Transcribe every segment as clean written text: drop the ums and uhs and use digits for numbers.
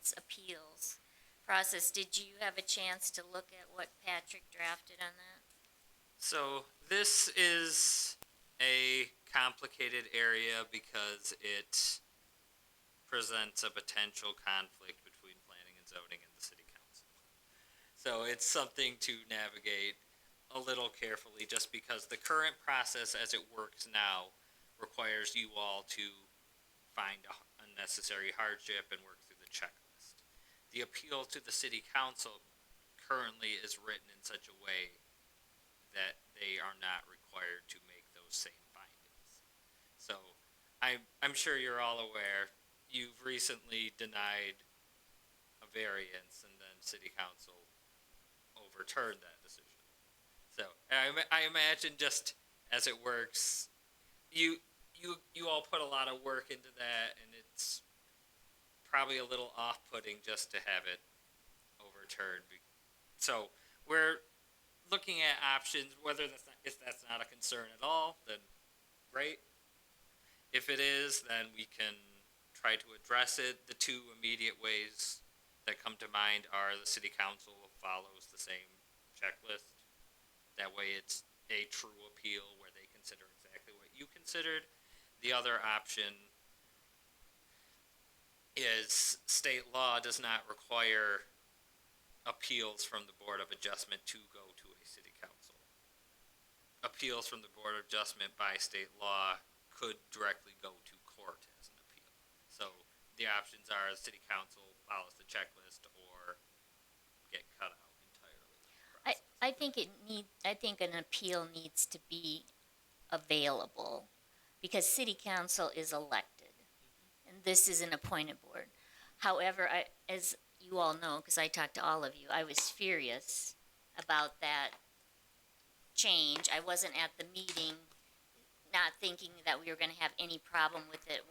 variance appeals process. Did you have a chance to look at what Patrick drafted on that? So this is a complicated area because it presents a potential conflict between planning and zoning and the city council. So it's something to navigate a little carefully just because the current process as it works now requires you all to find a unnecessary hardship and work through the checklist. The appeal to the city council currently is written in such a way that they are not required to make those same findings. So I'm sure you're all aware, you've recently denied a variance and then city council overturned that decision. So I imagine just as it works, you all put a lot of work into that, and it's probably a little off-putting just to have it overturned. So we're looking at options. Whether if that's not a concern at all, then great. If it is, then we can try to address it. The two immediate ways that come to mind are the city council follows the same checklist. That way it's a true appeal where they consider exactly what you considered. The other option is state law does not require appeals from the Board of Adjustment to go to a city council. Appeals from the Board of Adjustment by state law could directly go to court as an appeal. So the options are the city council follows the checklist or get cut out entirely. I think an appeal needs to be available because city council is elected and this is an appointed board. However, as you all know, because I talked to all of you, I was furious about that change. I wasn't at the meeting, not thinking that we were going to have any problem with it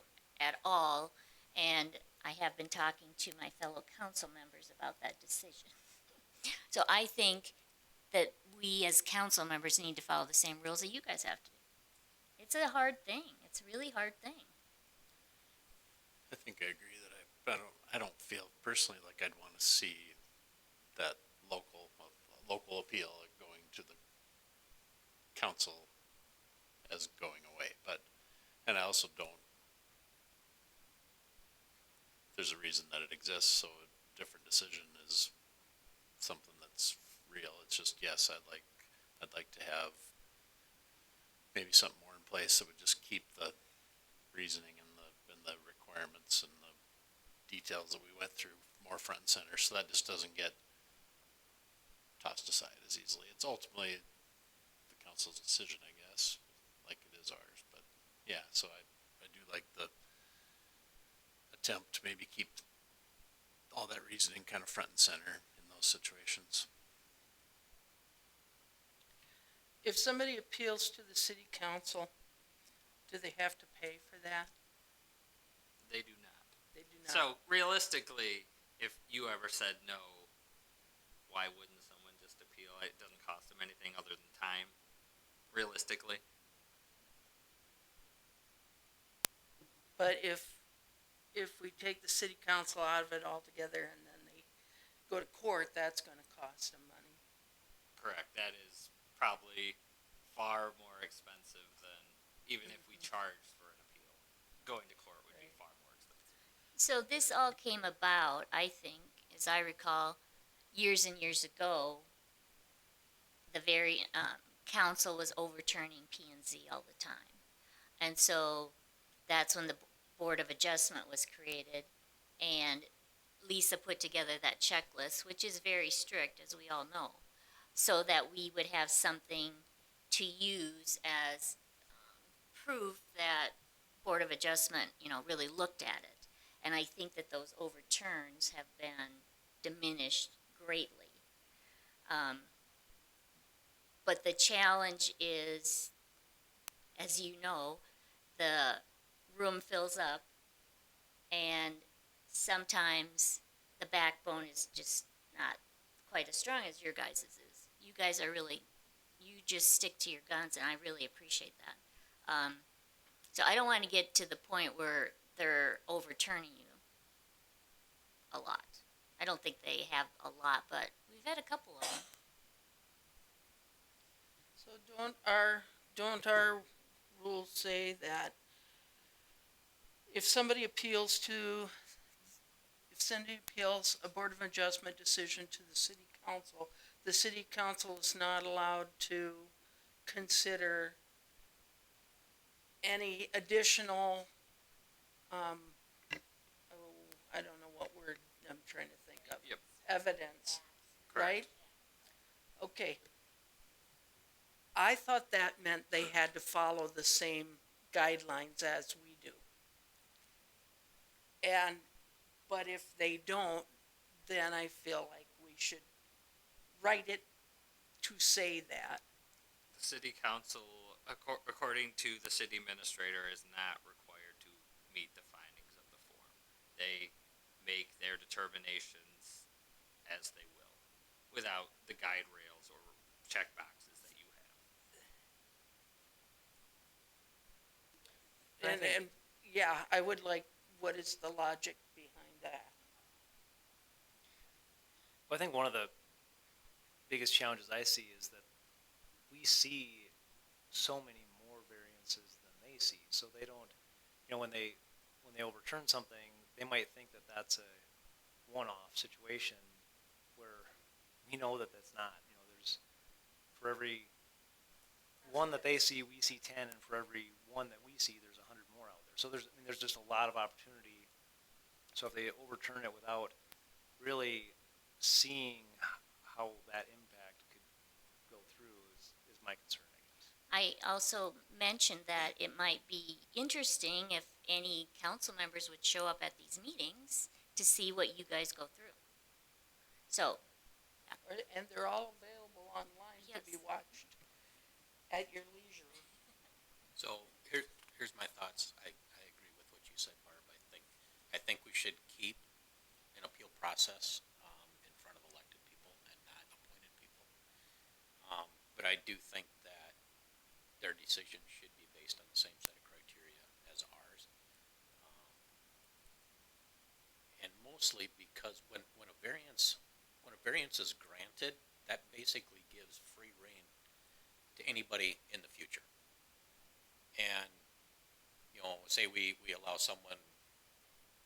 at all, and I have been talking to my fellow council members about that decision. So I think that we as council members need to follow the same rules that you guys have to do. It's a hard thing. It's a really hard thing. I think I agree that I don't feel personally like I'd want to see that local appeal going to the council as going away. And I also don't. There's a reason that it exists, so a different decision is something that's real. It's just yes, I'd like to have maybe something more in place that would just keep the reasoning and the requirements and the details that we went through more front and center, so that just doesn't get tossed aside as easily. It's ultimately the council's decision, I guess, like it is ours. But yeah, so I do like the attempt to maybe keep all that reasoning kind of front and center in those situations. If somebody appeals to the city council, do they have to pay for that? They do not. They do not. So realistically, if you ever said no, why wouldn't someone just appeal? It doesn't cost them anything other than time, realistically. But if we take the city council out of it altogether and then they go to court, that's going to cost them money. Correct. That is probably far more expensive than even if we charged for an appeal. Going to court would be far more expensive. So this all came about, I think, as I recall, years and years ago. The very council was overturning P&Z all the time, and so that's when the Board of Adjustment was created, and Lisa put together that checklist, which is very strict, as we all know, so that we would have something to use as proof that Board of Adjustment, really looked at it. And I think that those overturns have been diminished greatly. But the challenge is, as you know, the room fills up, and sometimes the backbone is just not quite as strong as your guys' is. You guys are really, you just stick to your guns, and I really appreciate that. So I don't want to get to the point where they're overturning you a lot. I don't think they have a lot, but we've had a couple of them. So don't our rules say that if somebody appeals a Board of Adjustment decision to the city council is not allowed to consider any additional, oh, I don't know what word I'm trying to think of. Yep. Evidence, Correct. right? Okay. I thought that meant they had to follow the same guidelines as we do. But if they don't, then I feel like we should write it to say that. The city council, according to the city administrator, is not required to meet the findings of the form. They make their determinations as they will, without the guide rails or check boxes that you have. And yeah, I would like, what is the logic behind that? Well, I think one of the biggest challenges I see is that we see so many more variances than they see. So they don't, when they overturn something, they might think that that's a one-off situation where we know that that's not. There's for every one that they see, we see 10, and for every one that we see, there's 100 more out there. So there's just a lot of opportunity. So if they overturn it without really seeing how that impact could go through is my concern, I guess. I also mentioned that it might be interesting if any council members would show up at these meetings to see what you guys go through. So, And they're all available online to be Yes. watched at your leisure. So here's my thoughts. I agree with what you said, Barb. I think we should keep an appeal process in front of elected people and not appointed people. But I do think that their decision should be based on the same set of criteria as ours. And mostly because when a variance is granted, that basically gives free rein to anybody in the future. And, say we allow someone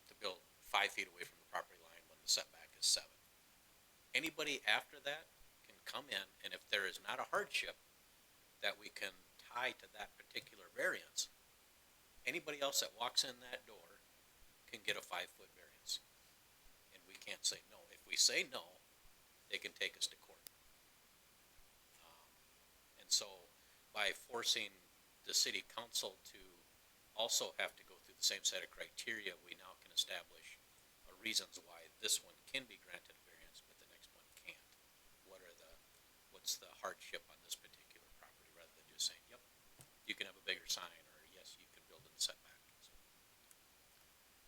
to build 5 feet away from the property line when the setback is 7. Anybody after that can come in, and if there is not a hardship that we can tie to that particular variance, anybody else that walks in that door can get a 5-foot variance. And we can't say no. If we say no, they can take us to court. And so by forcing the city council to also have to go through the same set of criteria, we now can establish reasons why this one can be granted a variance, but the next one can't. What's the hardship on this particular property, rather than just saying, yep, you can have a bigger sign, or yes, you can build in the setback. So,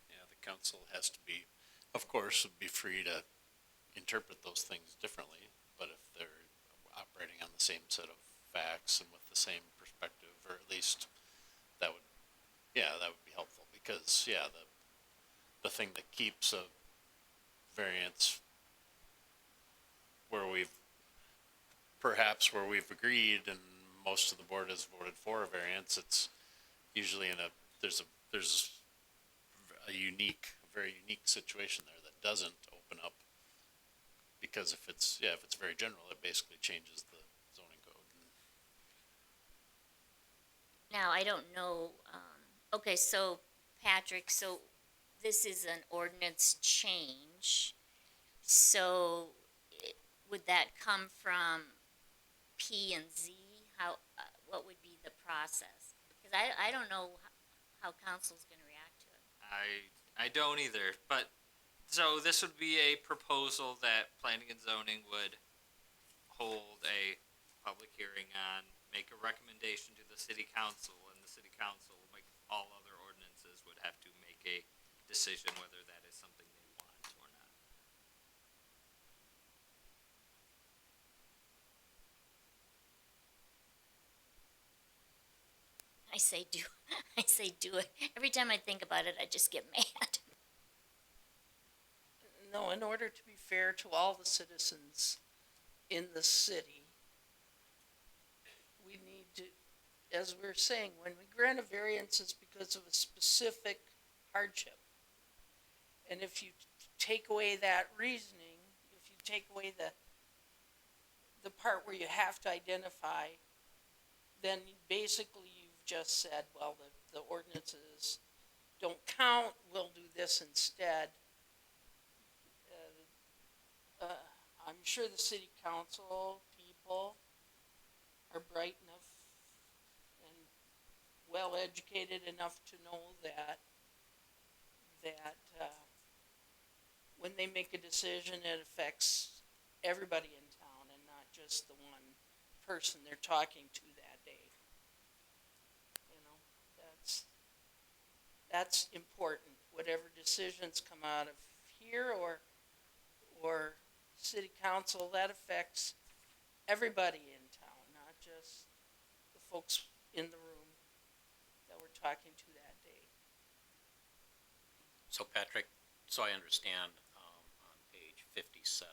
Yeah, the council has to be, of course, would be free to interpret those things differently, but if they're operating on the same set of facts and with the same perspective, or at least that would be helpful, because, the thing that keeps a variance where we've agreed and most of the board has voted for a variance, it's usually there's a very unique situation there that doesn't open up, because if it's very general, it basically changes the zoning code. now I don't know, okay, so Patrick, so this is an ordinance change. So would that come from P and Z? What would be the process? Because I don't know how council's gonna react to it. I don't either, but so this would be a proposal that planning and zoning would hold a public hearing on, make a recommendation to the city council, and the city council, like all other ordinances, would have to make a decision whether that is something they want or not. I say do, I say do it. Every time I think about it, I just get mad. No, in order to be fair to all the citizens in the city, we need to, as we're saying, when we grant a variance, it's because of a specific hardship. And if you take away that reasoning, if you take away the part where you have to identify, then basically you've just said, well, the ordinances don't count, we'll do this instead. I'm sure the city council people are bright enough and well-educated enough to know that when they make a decision, it affects everybody in town and not just the one person they're talking to that day. You know, that's important. Whatever decisions come out of here or city council, that affects everybody in town, not just the folks in the room that we're talking to that day. So Patrick, so I understand, on page 57,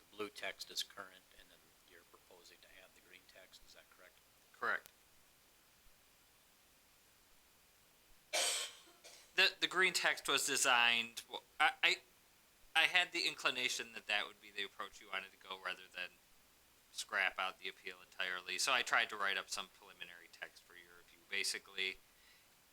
the blue text is current, and then you're proposing to add the green text, is that correct? Correct. The green text was designed. Well, I had the inclination that that would be the approach you wanted to go, rather than scrap out the appeal entirely. So I tried to write up some preliminary text for your review. Basically,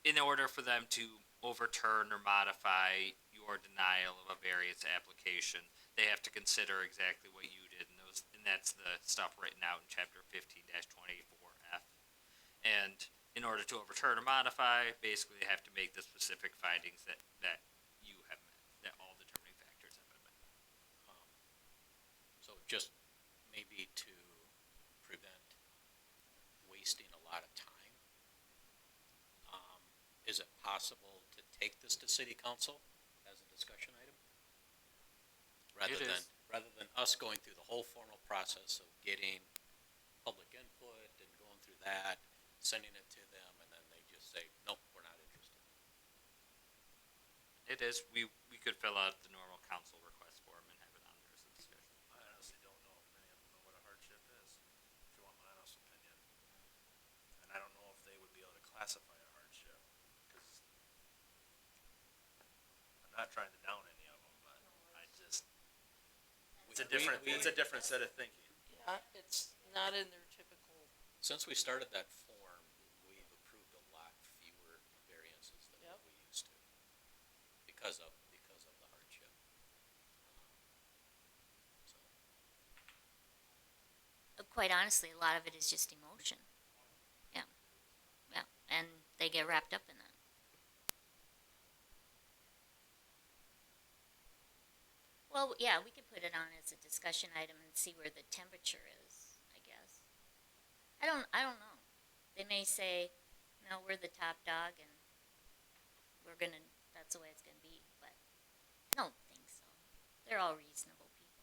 in order for them to overturn or modify your denial of a variance application, they have to consider exactly what you did, and that's the stuff written out in chapter 15-24F. And in order to overturn or modify, basically they have to make the specific findings that you have met, that all determining factors have been met. So just maybe to prevent wasting a lot of time, is it possible to take this to city council as a discussion item? Rather than us going through the whole formal process of getting public input and going through that, sending it to them, and then they just say, nope, we're not interested. It is. We could fill out the normal council request form and have it on there as a discussion. I honestly don't know if many of them know what a hardship is, if you want my honest opinion. And I don't know if they would be able to classify a hardship, because I'm not trying to down any of them, but I just, it's a different set of thinking. Yeah, it's not in their typical. Since we started that form, we've approved a lot fewer variances than what we used to, because of the hardship. So, Quite honestly, a lot of it is just emotion. Yeah. Yeah. And they get wrapped up in that. Well, yeah, we could put it on as a discussion item and see where the temperature is, I guess. I don't know. They may say, no, we're the top dog and that's the way it's gonna be, but I don't think so. They're all reasonable people.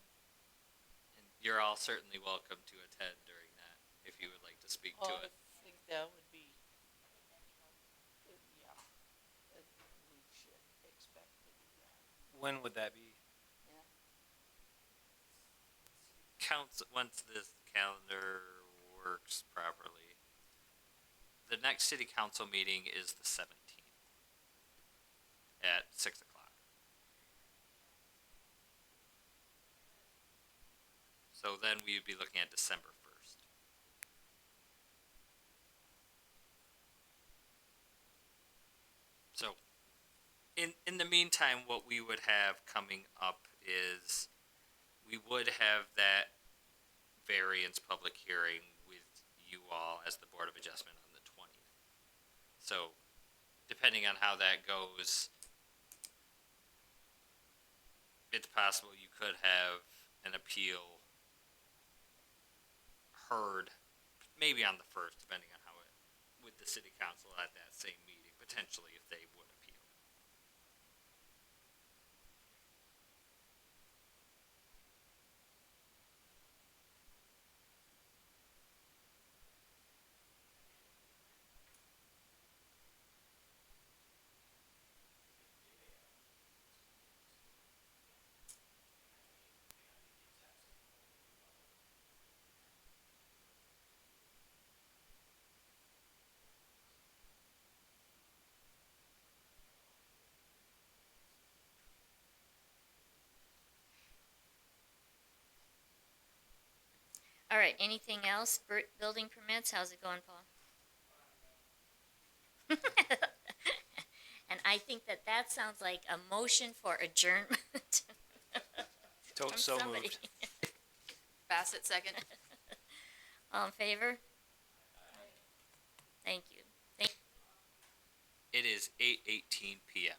And you're all certainly welcome to attend during that if you would like to speak to I it. think that would be, yeah, we should expect to do that. When would that be? Yeah. Once this calendar works properly, the next city council meeting is the 17th at 6 o'clock. So then we would be looking at December 1st. So in the meantime, what we would have coming up is we would have that variance public hearing with you all as the Board of Adjustment on the 20th. So depending on how that goes, it's possible you could have an appeal heard maybe on the 1st, depending on how it, with the city council at that same meeting, potentially if they would appeal. All right, anything else? Building permits, how's it going, Paul? And I think that that sounds like a motion for adjournment from So somebody. moved. Bassett, second. All in favor? Thank you. It is 8:18 p.m.